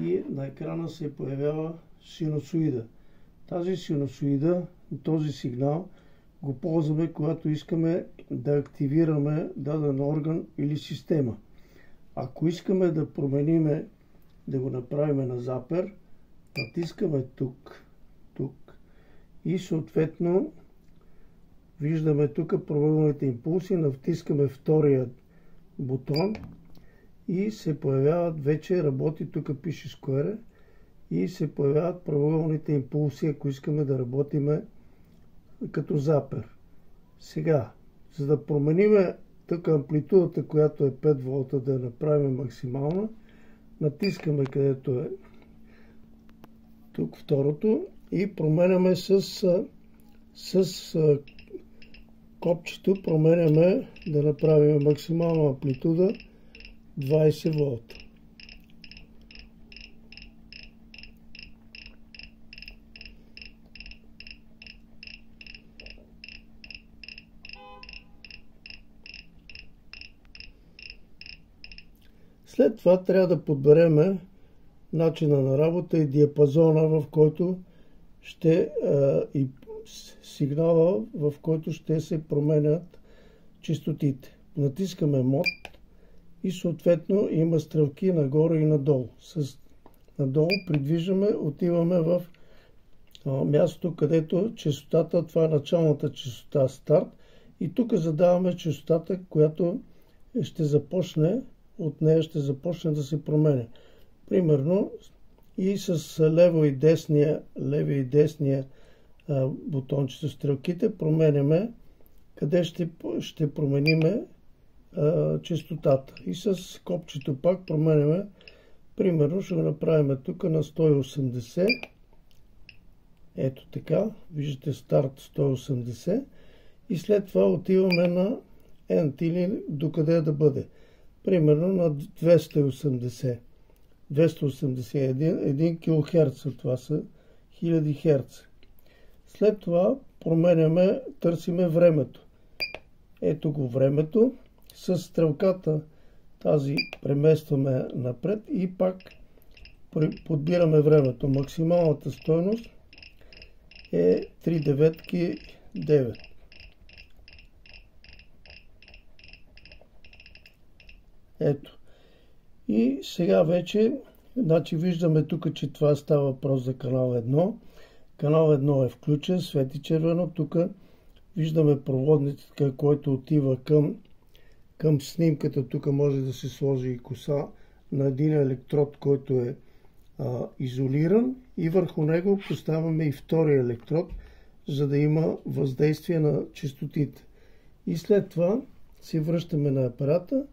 и на екрана се появява синусоида. Тази синусоида, този сигнал го ползваме, когато искаме да активираме даден орган или система. Ако искаме да промениме, да го направим на запер, натискаме тук и съответно виждаме тук правилните импулси, натискаме втория бутон и се появяват, вече работи, тук пише Square и се появяват правилните импулси, ако искаме да работиме като запер. Сега, за да промениме тук амплитудата, която е 5 волта, да я направим максимална, натискаме където е тук второто и променяме с копчето, променяме да направим максимална амплитуда 20 волта. След това трябва да подберем начина на работа и диапазона, в който и сигнала, в който ще се променят честотите. Натискаме мод и съответно има стрелки нагоре и надолу. Надолу придвижваме, отиваме в мястото, където честотата, това е началната честота старт, и тук задаваме честотата, която ще започне, от нея ще започне да се променя. Примерно и с леви и десния бутончета, стрелките, променяме къде ще промениме честотата. И с копчето пак променяме, примерно ще го направим тук на 180. Ето така, виждате старт 180 и след това отиваме на End или докъде да бъде. Примерно на 280. 281 кГц, това са 1000 Хц. След това променяме, търсиме времето. Ето го времето. С стрелката тази преместваме напред и пак подбираме времето. Максималната стойност е 3,9. Ето. И сега вече, значи виждаме тук, че това става въпрос за канал 1. Канал 1 е включен, свети червено. Тук виждаме проводника, който отива към снимката. Тук може да се сложи и коса на един електрод, който е изолиран, и върху него поставяме и втория електрод, за да има въздействие на честотите. И след това се връщаме на апарата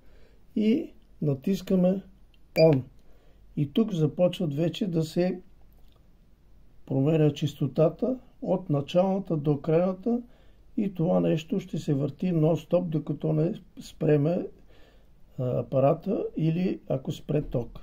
и натискаме On. И тук започват вече да се променя честотата от началната до крайната, и това нещо ще се върти нон-стоп, докато не спреме апарата или ако спре ток.